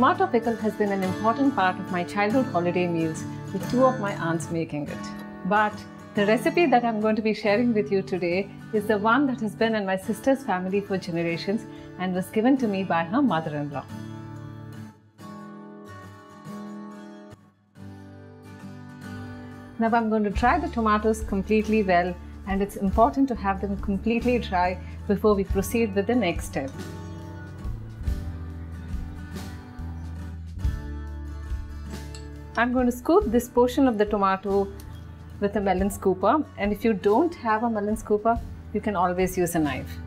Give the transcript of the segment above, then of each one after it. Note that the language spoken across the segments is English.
tomato pickle has been an important part of my childhood holiday meals, with two of my aunts making it. But the recipe that I'm going to be sharing with you today is the one that has been in my sister's family for generations and was given to me by her mother-in-law. Now I'm going to dry the tomatoes completely well, and it's important to have them completely dry before we proceed with the next step. I'm going to scoop this portion of the tomato with a melon scooper, and if you don't have a melon scooper, you can always use a knife.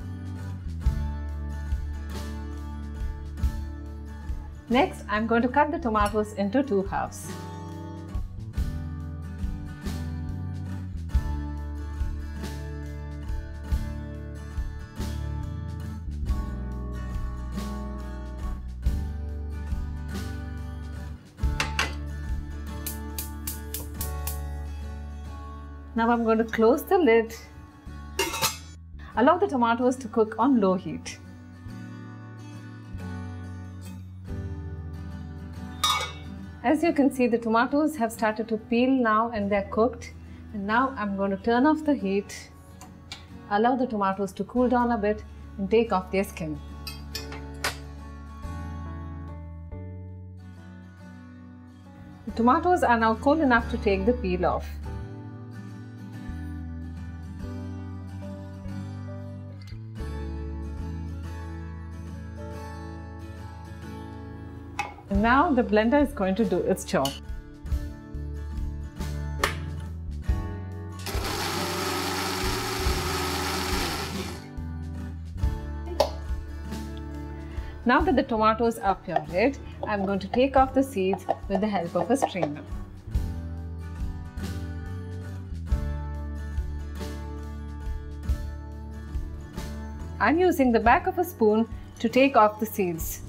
Next, I'm going to cut the tomatoes into two halves. Now I'm going to close the lid. Allow the tomatoes to cook on low heat. As you can see, the tomatoes have started to peel now and they're cooked. And now I'm going to turn off the heat. Allow the tomatoes to cool down a bit and take off their skin. The tomatoes are now cool enough to take the peel off. Now the blender is going to do its job. Now that the tomatoes are pureed, I'm going to take off the seeds with the help of a strainer. I'm using the back of a spoon to take off the seeds.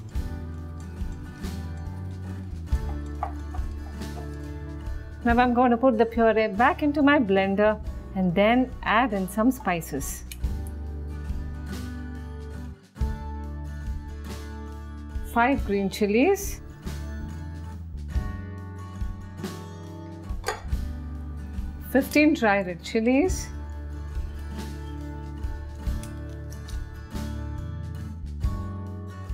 Now I'm going to put the puree back into my blender and then add in some spices. Five green chilies, 15 dry red chilies,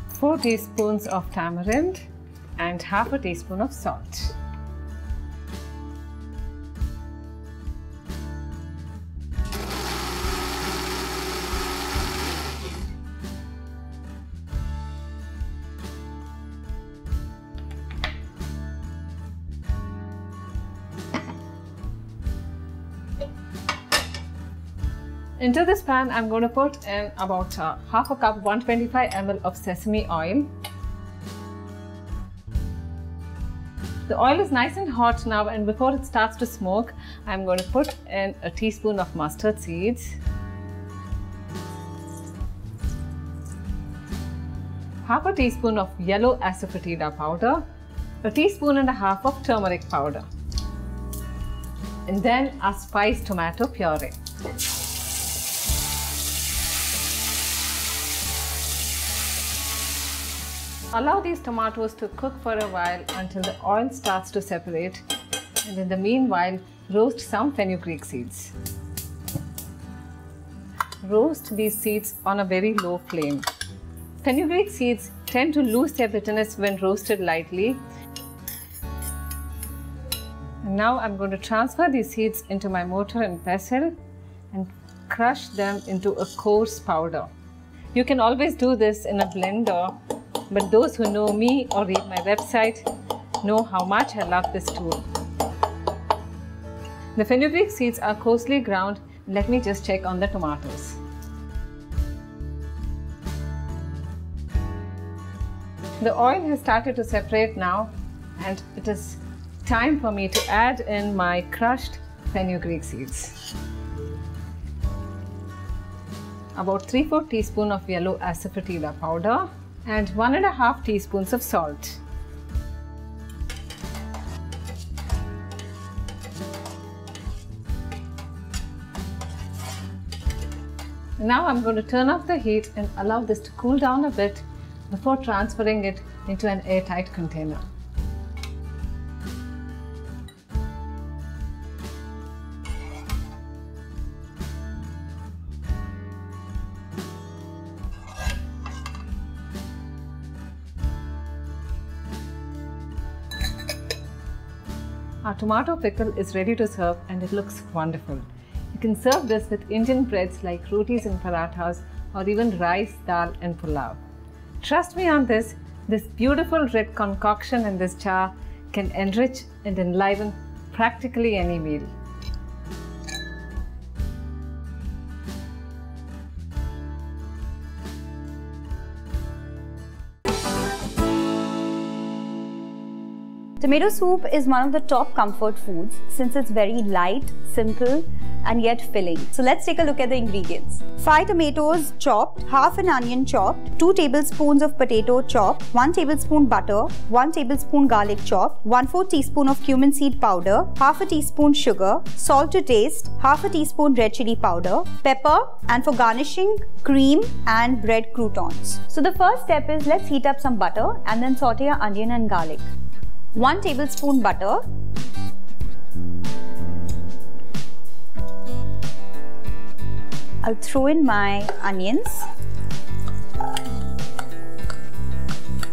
4 teaspoons of tamarind, and half a teaspoon of salt. Into this pan, I'm going to put in about half a cup 125 ml of sesame oil. The oil is nice and hot now, and before it starts to smoke, I'm going to put in a teaspoon of mustard seeds, half a teaspoon of yellow asafoetida powder, a teaspoon and a half of turmeric powder, and then our spiced tomato puree. Allow these tomatoes to cook for a while until the oil starts to separate, and in the meanwhile, roast some fenugreek seeds. Roast these seeds on a very low flame. Fenugreek seeds tend to lose their bitterness when roasted lightly. And now I'm going to transfer these seeds into my mortar and pestle and crush them into a coarse powder. You can always do this in a blender, but those who know me or read my website know how much I love this tool. The fenugreek seeds are coarsely ground. Let me just check on the tomatoes. The oil has started to separate now, and it is time for me to add in my crushed fenugreek seeds. About 3/4 teaspoon of yellow asafoetida powder and 1.5 teaspoons of salt. Now I'm going to turn off the heat and allow this to cool down a bit before transferring it into an airtight container. Our tomato pickle is ready to serve and it looks wonderful. You can serve this with Indian breads like rotis and parathas or even rice, dal and pulao. Trust me on this beautiful red concoction in this jar can enrich and enliven practically any meal. Tomato soup is one of the top comfort foods since it's very light, simple and yet filling. So let's take a look at the ingredients. 5 tomatoes chopped, half an onion chopped, 2 tablespoons of potato chopped, 1 tablespoon butter, 1 tablespoon garlic chopped, 1/4 teaspoon of cumin seed powder, half a teaspoon sugar, salt to taste, half a teaspoon red chili powder, pepper, and for garnishing, cream and bread croutons. So the first step is let's heat up some butter and then saute our onion and garlic. 1 tablespoon butter, I'll throw in my onions,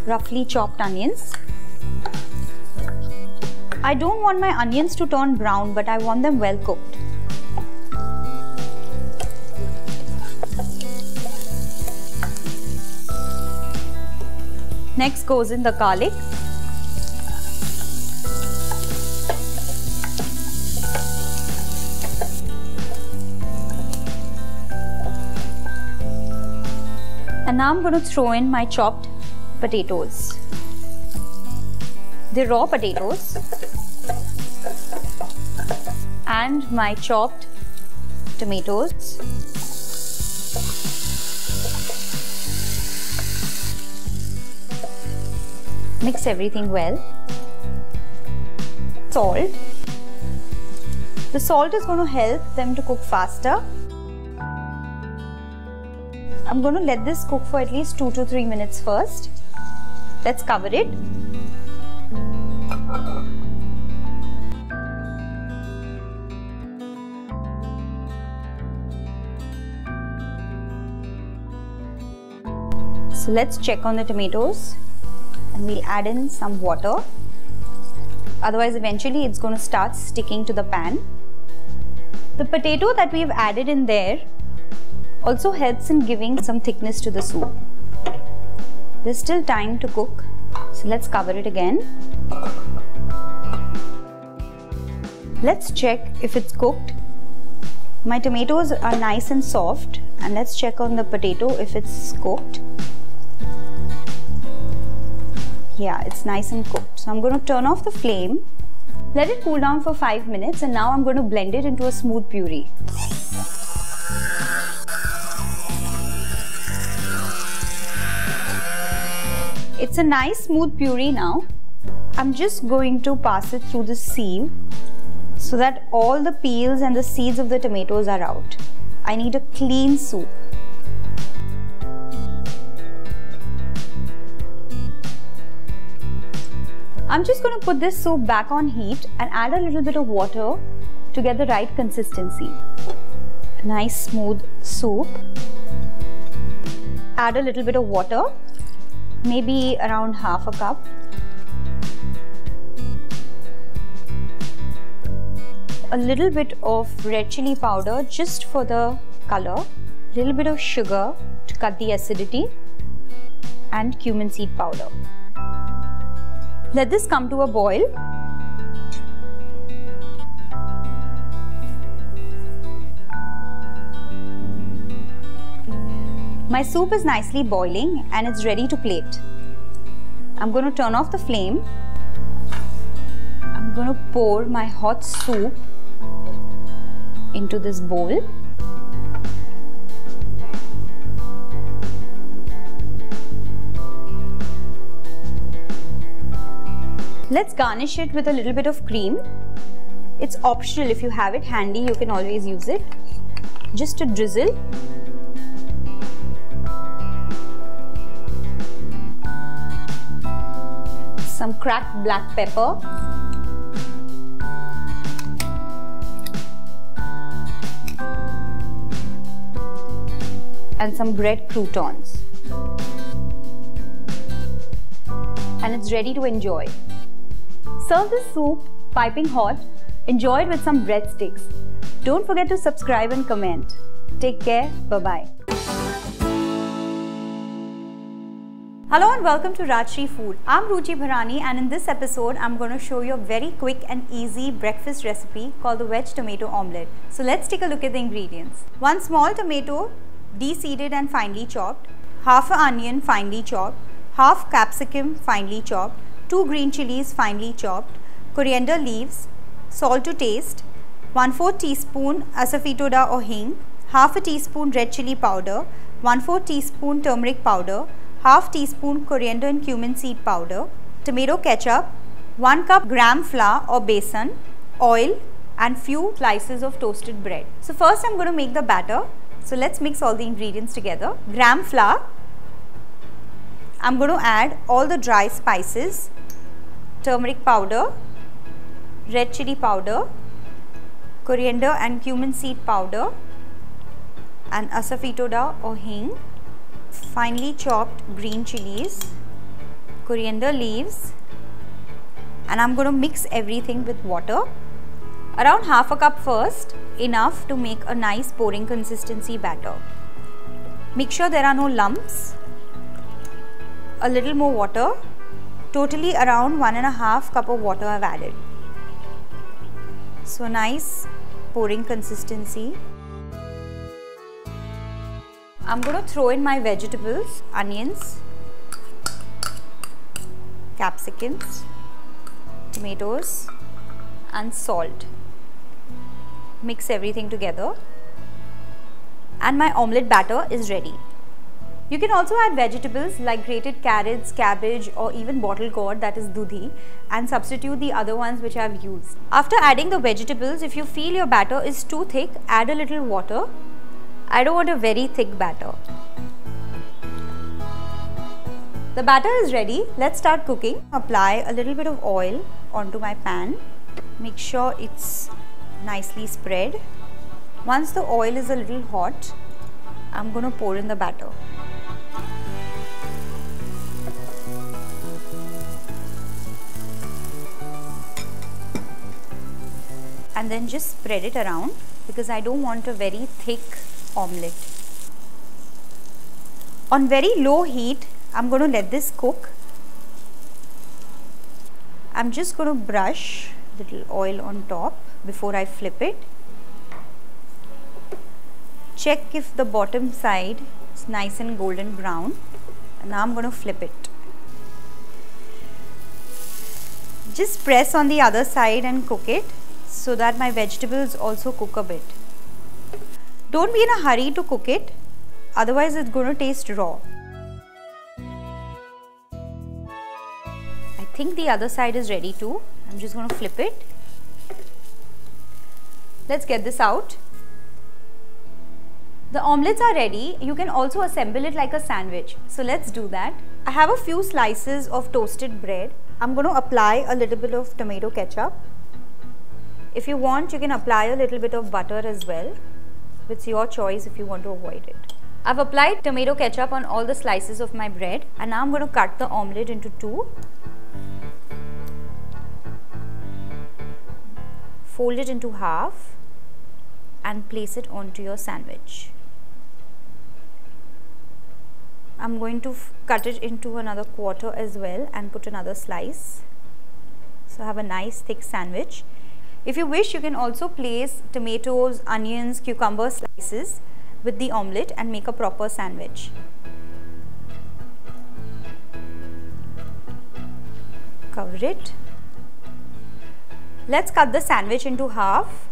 roughly chopped onions. I don't want my onions to turn brown, but I want them well cooked. Next goes in the garlic. And now I'm going to throw in my chopped potatoes. The raw potatoes and my chopped tomatoes. Mix everything well. Salt. The salt is going to help them to cook faster. I'm going to let this cook for at least 2 to 3 minutes first. Let's cover it. So let's check on the tomatoes and we'll add in some water. Otherwise, eventually it's going to start sticking to the pan. The potato that we've added in there also helps in giving some thickness to the soup. There's still time to cook, so let's cover it again. Let's check if it's cooked. My tomatoes are nice and soft, and let's check on the potato if it's cooked. Yeah, it's nice and cooked. So I'm going to turn off the flame, let it cool down for 5 minutes, and now I'm going to blend it into a smooth puree. It's a nice smooth puree now. I'm just going to pass it through the sieve so that all the peels and the seeds of the tomatoes are out. I need a clean soup. I'm just going to put this soup back on heat and add a little bit of water to get the right consistency. A nice smooth soup. Add a little bit of water. Maybe around half a cup. A little bit of red chili powder just for the color. A little bit of sugar to cut the acidity. And cumin seed powder. Let this come to a boil. My soup is nicely boiling and it's ready to plate. I'm going to turn off the flame. I'm going to pour my hot soup into this bowl. Let's garnish it with a little bit of cream. It's optional. If you have it handy, you can always use it. Just a drizzle. some cracked black pepper, and some bread croutons. And it's ready to enjoy. Serve this soup piping hot. Enjoy it with some breadsticks. Don't forget to subscribe and comment. Take care. Bye-bye. Hello and welcome to Rajshri Food. I'm Ruchi Bharani, and in this episode I'm going to show you a very quick and easy breakfast recipe called the veg tomato omelette. So let's take a look at the ingredients. 1 small tomato, de-seeded and finely chopped, half an onion finely chopped, half capsicum finely chopped, 2 green chilies finely chopped, coriander leaves, salt to taste, 1/4 teaspoon asafoetida or hing, half a teaspoon red chili powder, 1/4 teaspoon turmeric powder, half teaspoon coriander and cumin seed powder, tomato ketchup, 1 cup gram flour or besan, oil and few slices of toasted bread. So first I'm going to make the batter. So let's mix all the ingredients together. Gram flour. I'm going to add all the dry spices, turmeric powder, red chili powder, coriander and cumin seed powder, and asafoetida or hing, finely chopped green chilies, coriander leaves, and I'm going to mix everything with water. Around half a cup first, enough to make a nice pouring consistency batter. Make sure there are no lumps. A little more water. Totally around 1.5 cup of water I've added. So nice pouring consistency. I'm going to throw in my vegetables, onions, capsicums, tomatoes and salt. Mix everything together and my omelette batter is ready. You can also add vegetables like grated carrots, cabbage or even bottle gourd, that is dudhi, and substitute the other ones which I have used. After adding the vegetables, if you feel your batter is too thick, add a little water. I don't want a very thick batter. The batter is ready. Let's start cooking. Apply a little bit of oil onto my pan. Make sure it's nicely spread. Once the oil is a little hot, I'm going to pour in the batter. And then just spread it around because I don't want a very thick omelette. On very low heat, I'm going to let this cook. I'm just going to brush little oil on top before I flip it. Check if the bottom side is nice and golden brown, and now I'm going to flip it. Just press on the other side and cook it so that my vegetables also cook a bit. Don't be in a hurry to cook it, otherwise it's going to taste raw. I think the other side is ready too. I'm just going to flip it. Let's get this out. The omelettes are ready. You can also assemble it like a sandwich. So let's do that. I have a few slices of toasted bread. I'm going to apply a little bit of tomato ketchup. If you want, you can apply a little bit of butter as well. It's your choice if you want to avoid it. I've applied tomato ketchup on all the slices of my bread, and now I'm going to cut the omelette into 2. Fold it into half and place it onto your sandwich. I'm going to cut it into another quarter as well and put another slice. So I have a nice thick sandwich. If you wish, you can also place tomatoes, onions, cucumber slices with the omelette and make a proper sandwich. Cover it. Let's cut the sandwich into half.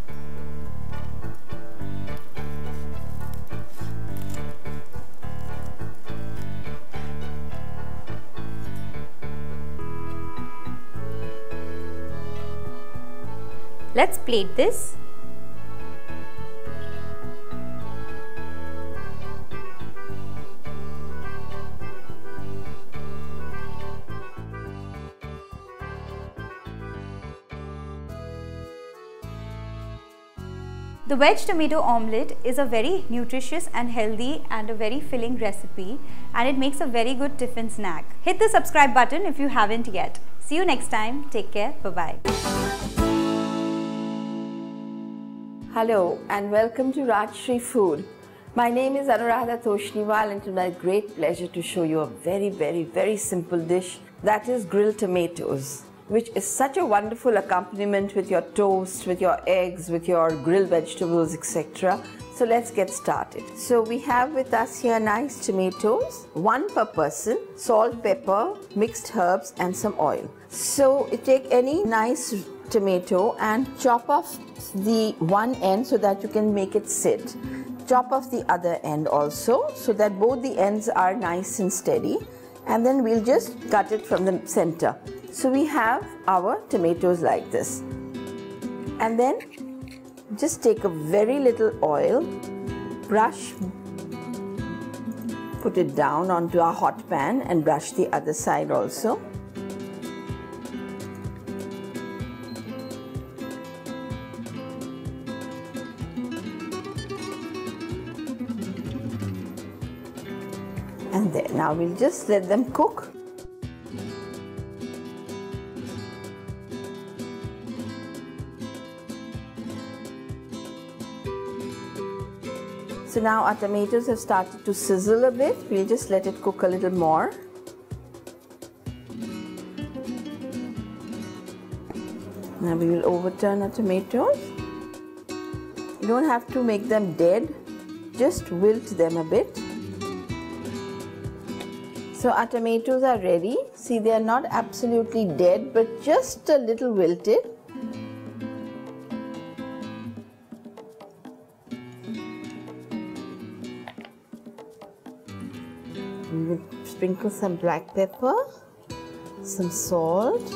Let's plate this. The veg tomato omelette is a very nutritious and healthy and a very filling recipe, and it makes a very good tiffin snack. Hit the subscribe button if you haven't yet. See you next time. Take care. Bye-bye. Hello and welcome to Rajshri Food. My name is Anuradha Toshniwal, and it's my great pleasure to show you a very simple dish, that is grilled tomatoes, which is such a wonderful accompaniment with your toast, with your eggs, with your grilled vegetables, etc. So let's get started. So we have with us here nice tomatoes, 1 per person, salt, pepper, mixed herbs and some oil. So you take any nice tomato and chop off the one end so that you can make it sit. Chop off the other end also so that both the ends are nice and steady, and then we'll just cut it from the center. So we have our tomatoes like this, and then just take a very little oil, brush, put it down onto our hot pan and brush the other side also. And there, now we'll just let them cook. So now our tomatoes have started to sizzle a bit. We'll just let it cook a little more. Now we will overturn our tomatoes. You don't have to make them dead, just wilt them a bit. So our tomatoes are ready. See, they are not absolutely dead, but just a little wilted. We will sprinkle some black pepper, some salt,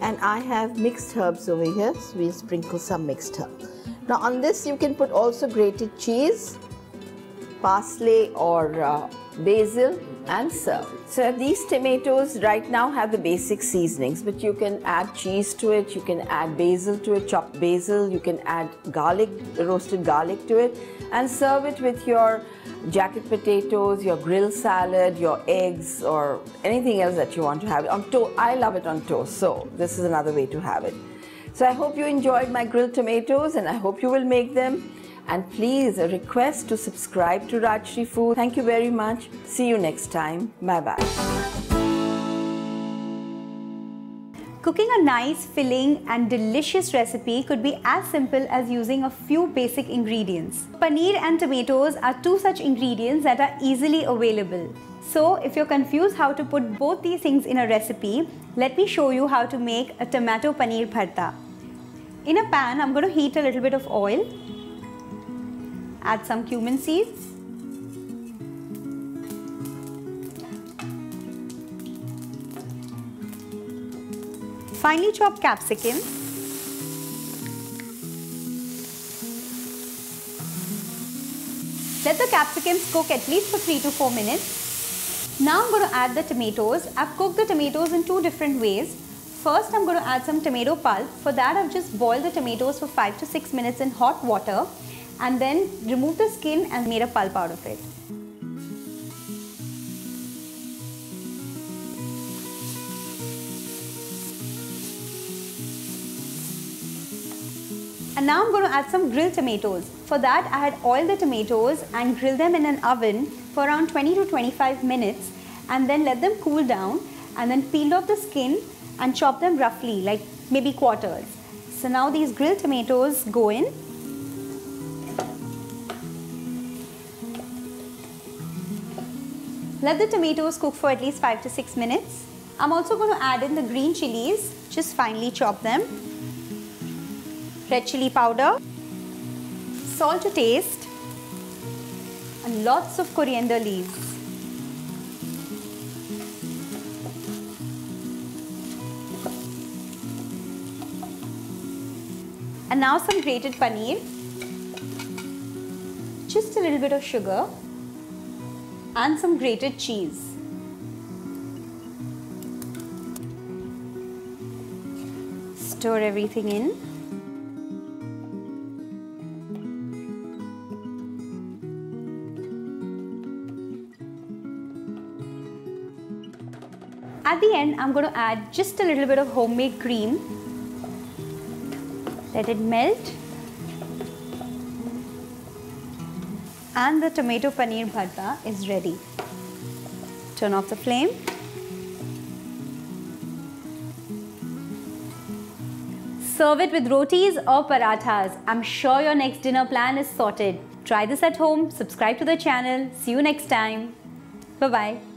and I have mixed herbs over here, so we'll sprinkle some mixed herbs. Now on this you can put also grated cheese, parsley or basil, and serve. So these tomatoes right now have the basic seasonings, but you can add cheese to it, you can add basil to it, chopped basil, you can add garlic, roasted garlic to it, and serve it with your jacket potatoes, your grilled salad, your eggs, or anything else that you want to have it on toast. I love it on toast, so this is another way to have it. So I hope you enjoyed my grilled tomatoes, and I hope you will make them. And please, a request to subscribe to Rajshri Food. Thank you very much. See you next time. Bye-bye. Cooking a nice, filling and delicious recipe could be as simple as using a few basic ingredients. Paneer and tomatoes are 2 such ingredients that are easily available. So if you're confused how to put both these things in a recipe, let me show you how to make a tomato paneer bharta. In a pan, I'm going to heat a little bit of oil. Add some cumin seeds. Finely chopped capsicum. Let the capsicums cook at least for 3 to 4 minutes. Now I'm going to add the tomatoes. I've cooked the tomatoes in 2 different ways. First, I'm going to add some tomato pulp. For that, I've just boiled the tomatoes for 5 to 6 minutes in hot water, and then remove the skin and made a pulp out of it. And now I'm going to add some grilled tomatoes. For that, I had oiled the tomatoes and grilled them in an oven for around 20 to 25 minutes, and then let them cool down, and then peeled off the skin and chopped them roughly, like maybe quarters. So now these grilled tomatoes go in. Let the tomatoes cook for at least 5 to 6 minutes. I'm also going to add in the green chilies, just finely chop them. Red chili powder, salt to taste, and lots of coriander leaves. And now some grated paneer, just a little bit of sugar, and some grated cheese. Stir everything in. At the end, I'm going to add just a little bit of homemade cream. Let it melt. And the tomato paneer bharta is ready. Turn off the flame. Serve it with rotis or parathas. I'm sure your next dinner plan is sorted. Try this at home, subscribe to the channel. See you next time. Bye-bye.